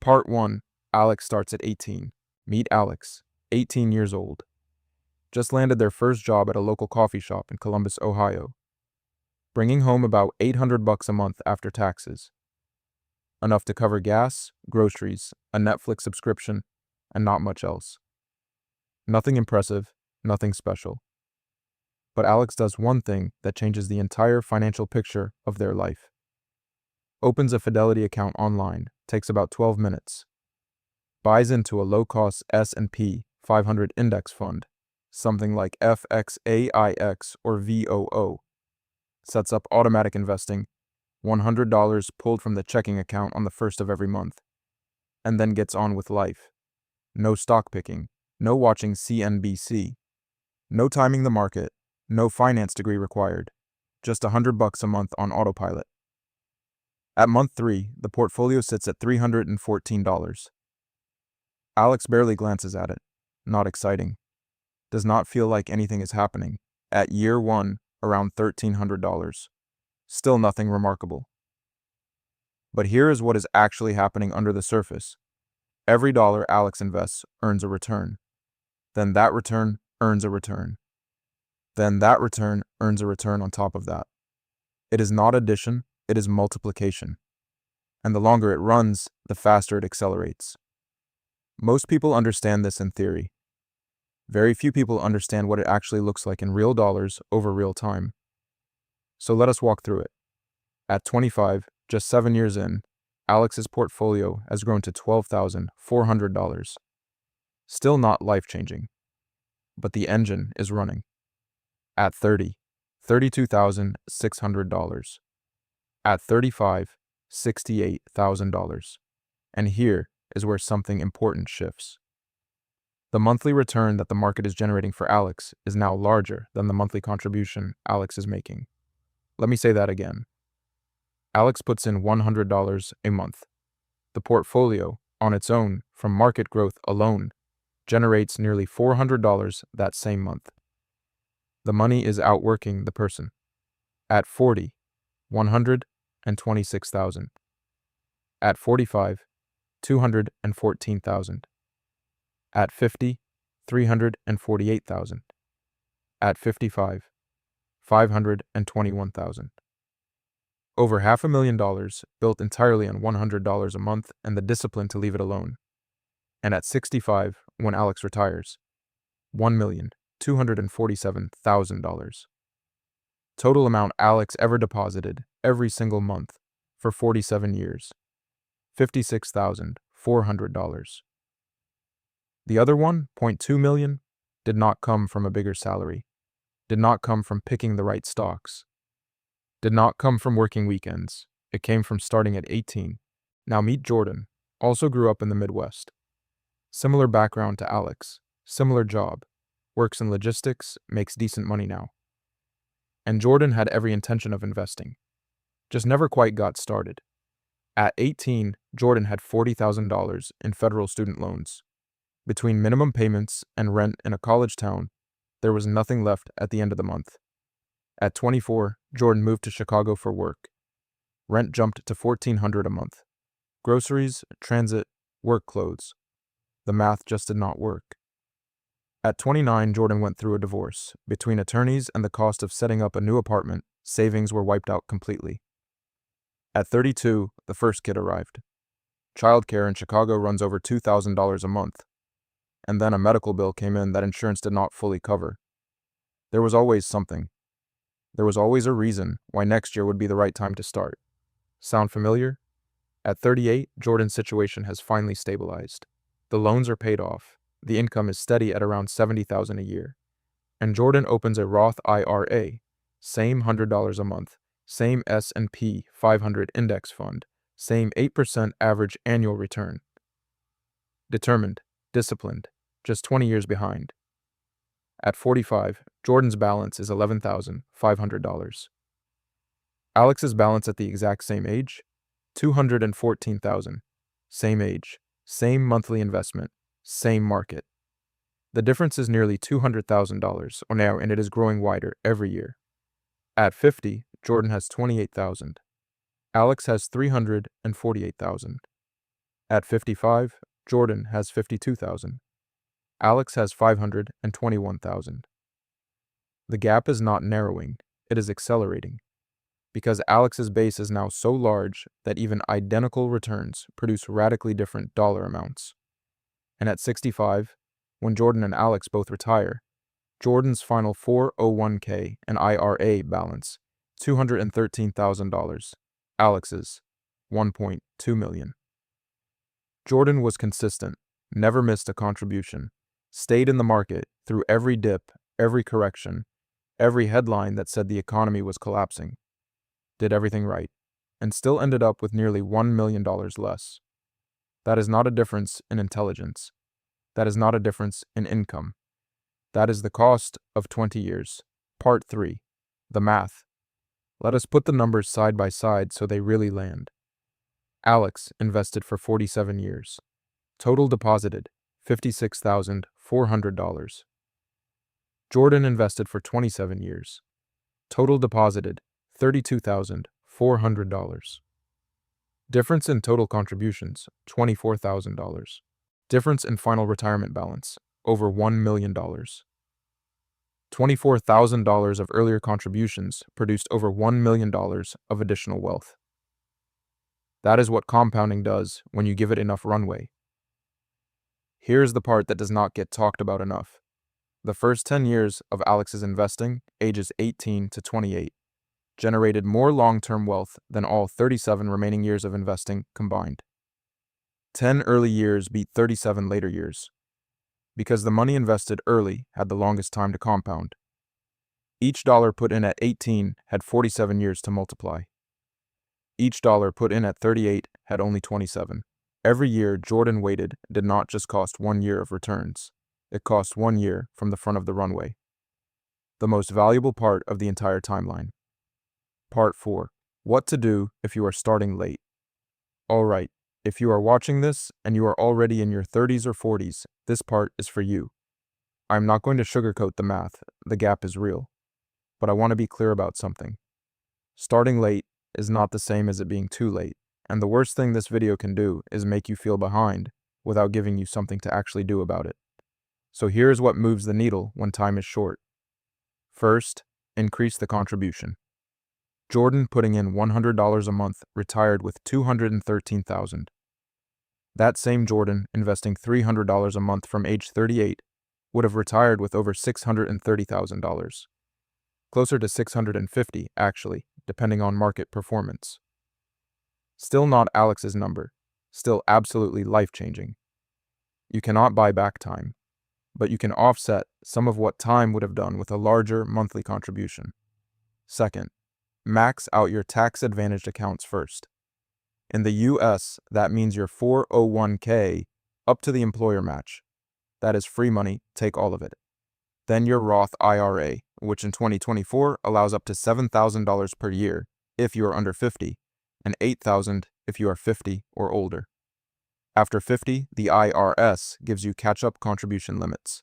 Part 1. Alex starts at 18. Meet Alex, 18 years old. Just landed their first job at a local coffee shop in Columbus, Ohio. Bringing home about $800 a month after taxes. Enough to cover gas, groceries, a Netflix subscription, and not much else. Nothing impressive, nothing special. But Alex does one thing that changes the entire financial picture of their life. Opens a Fidelity account online, takes about 12 minutes. Buys into a low-cost S&P 500 index fund, something like FXAIX or VOO. Sets up automatic investing, $100 pulled from the checking account on the first of every month, and then gets on with life. No stock picking, no watching CNBC, no timing the market, no finance degree required, just $100 a month on autopilot. At month 3, the portfolio sits at $314. Alex barely glances at it. Not exciting. Does not feel like anything is happening. At year 1, around $1,300. Still nothing remarkable. But here is what is actually happening under the surface. Every dollar Alex invests earns a return. Then that return earns a return. Then that return earns a return on top of that. It is not addition, it is multiplication. And the longer it runs, the faster it accelerates. Most people understand this in theory. Very few people understand what it actually looks like in real dollars over real time. So let us walk through it. At 25, just 7 years in, Alex's portfolio has grown to $12,400. Still not life-changing. But the engine is running. At 30, $32,600. At 35, $68,000. And here is where something important shifts. The monthly return that the market is generating for Alex is now larger than the monthly contribution Alex is making. Let me say that again. Alex puts in $100 a month. The portfolio, on its own, from market growth alone, generates nearly $400 that same month. The money is outworking the person. At 40, $126,000. At 45, $214,000. At 50, $348,000. At 55, $521,000. Over $500,000 built entirely on $100 a month and the discipline to leave it alone. And at 65, when Alex retires, $1,247,000. Total amount Alex ever deposited every single month for 47 years. $56,400. The other $1.2 million did not come from a bigger salary, did not come from picking the right stocks, did not come from working weekends. It came from starting at 18. Now meet Jordan, also grew up in the Midwest. Similar background to Alex, similar job, works in logistics, makes decent money now. And Jordan had every intention of investing, just never quite got started. At 18, Jordan had $40,000 in federal student loans. Between minimum payments and rent in a college town, there was nothing left at the end of the month. At 24, Jordan moved to Chicago for work. Rent jumped to $1,400 a month. Groceries, transit, work clothes. The math just did not work. At 29, Jordan went through a divorce. Between attorneys and the cost of setting up a new apartment, savings were wiped out completely. At 32, the first kid arrived. Childcare in Chicago runs over $2,000 a month. And then a medical bill came in that insurance did not fully cover. There was always something. There was always a reason why next year would be the right time to start. Sound familiar? At 38, Jordan's situation has finally stabilized. The loans are paid off. The income is steady at around $70,000 a year. And Jordan opens a Roth IRA, same $100 a month, same S&P 500 index fund, same 8% average annual return. Determined, disciplined, just 20 years behind. At 45, Jordan's balance is $11,500. Alex's balance at the exact same age, $214,000. Same age, same monthly investment, same market. The difference is nearly $200,000 now, and it is growing wider every year. At 50, Jordan has $28,000. Alex has $348,000. At 55, Jordan has 52,000. Alex has 521,000. The gap is not narrowing, it is accelerating, because Alex's base is now so large that even identical returns produce radically different dollar amounts. And at 65, when Jordan and Alex both retire, Jordan's final 401k and IRA balance, $213,000. Alex's, $1.2 million. Jordan was consistent, never missed a contribution, stayed in the market through every dip, every correction, every headline that said the economy was collapsing, did everything right, and still ended up with nearly $1 million less. That is not a difference in intelligence. That is not a difference in income. That is the cost of 20 years. Part 3. The math. Let us put the numbers side by side so they really land. Alex invested for 47 years. Total deposited, $56,400. Jordan invested for 27 years. Total deposited, $32,400. Difference in total contributions, $24,000. Difference in final retirement balance, over $1 million. $24,000 of earlier contributions produced over $1 million of additional wealth. That is what compounding does when you give it enough runway. Here's the part that does not get talked about enough. The first 10 years of Alex's investing, ages 18 to 28, generated more long-term wealth than all 37 remaining years of investing combined. 10 early years beat 37 later years, because the money invested early had the longest time to compound. Each dollar put in at 18 had 47 years to multiply. Each dollar put in at 38 had only 27. Every year Jordan waited did not just cost 1 year of returns. It cost 1 year from the front of the runway. The most valuable part of the entire timeline. Part 4. What to do if you are starting late. All right, if you are watching this and you are already in your 30s or 40s, this part is for you. I'm not going to sugarcoat the math, the gap is real. But I want to be clear about something. Starting late is not the same as it being too late, and the worst thing this video can do is make you feel behind without giving you something to actually do about it. So here's what moves the needle when time is short. First, increase the contribution. Jordan, putting in $100 a month, retired with $213,000. That same Jordan, investing $300 a month from age 38, would have retired with over $630,000. Closer to $650, actually, depending on market performance. Still not Alex's number, still absolutely life-changing. You cannot buy back time, but you can offset some of what time would have done with a larger monthly contribution. Second, max out your tax-advantaged accounts first. In the US, that means your 401k up to the employer match. That is free money, take all of it. Then your Roth IRA, which in 2024 allows up to $7,000 per year if you are under 50, and $8,000 if you are 50 or older. After 50, the IRS gives you catch-up contribution limits.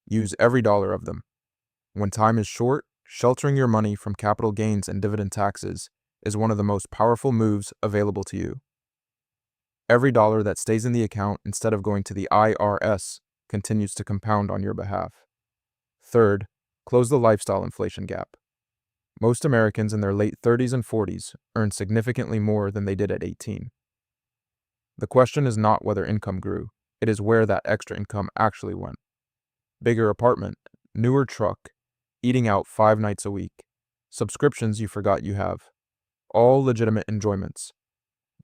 Use every dollar of them. When time is short, sheltering your money from capital gains and dividend taxes is one of the most powerful moves available to you. Every dollar that stays in the account instead of going to the IRS continues to compound on your behalf. Third, close the lifestyle inflation gap. Most Americans in their late 30s and 40s earn significantly more than they did at 18. The question is not whether income grew, it is where that extra income actually went. Bigger apartment, newer truck, eating out 5 nights a week, subscriptions you forgot you have. All legitimate enjoyments.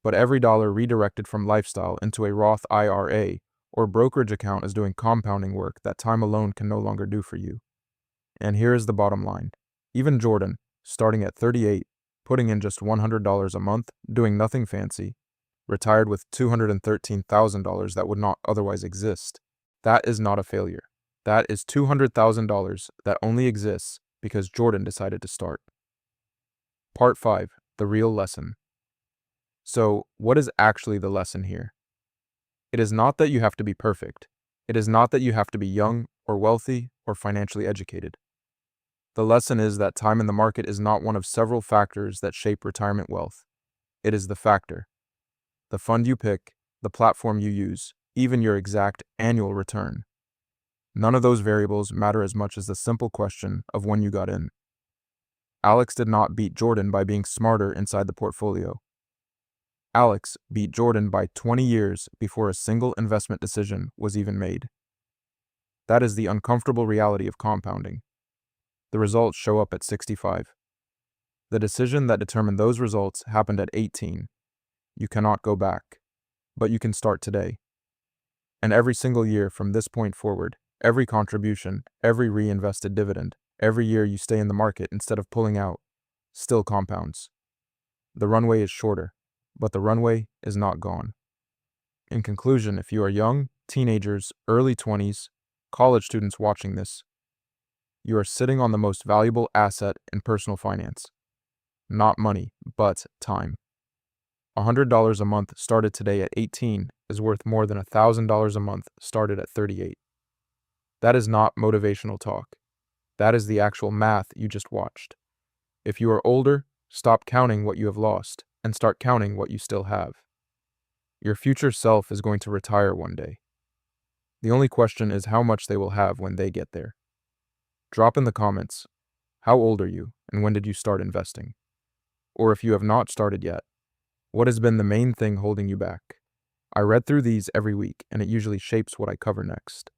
But every dollar redirected from lifestyle into a Roth IRA or brokerage account is doing compounding work that time alone can no longer do for you. And here is the bottom line. Even Jordan, starting at 38, putting in just $100 a month, doing nothing fancy, retired with $213,000 that would not otherwise exist. That is not a failure. That is $200,000 that only exists because Jordan decided to start. Part 5. The real lesson. So, what is actually the lesson here? It is not that you have to be perfect. It is not that you have to be young or wealthy or financially educated. The lesson is that time in the market is not one of several factors that shape retirement wealth. It is the factor. The fund you pick, the platform you use, even your exact annual return. None of those variables matter as much as the simple question of when you got in. Alex did not beat Jordan by being smarter inside the portfolio. Alex beat Jordan by 20 years before a single investment decision was even made. That is the uncomfortable reality of compounding. The results show up at 65. The decision that determined those results happened at 18. You cannot go back, but you can start today. And every single year from this point forward, every contribution, every reinvested dividend, every year you stay in the market instead of pulling out, still compounds. The runway is shorter, but the runway is not gone. In conclusion, if you are young, teenagers, early 20s, college students watching this, you are sitting on the most valuable asset in personal finance. Not money, but time. $100 a month started today at 18 is worth more than $1,000 a month started at 38. That is not motivational talk. That is the actual math you just watched. If you are older, stop counting what you have lost and start counting what you still have. Your future self is going to retire one day. The only question is how much they will have when they get there. Drop in the comments, how old are you and when did you start investing? Or if you have not started yet, what has been the main thing holding you back? I read through these every week and it usually shapes what I cover next.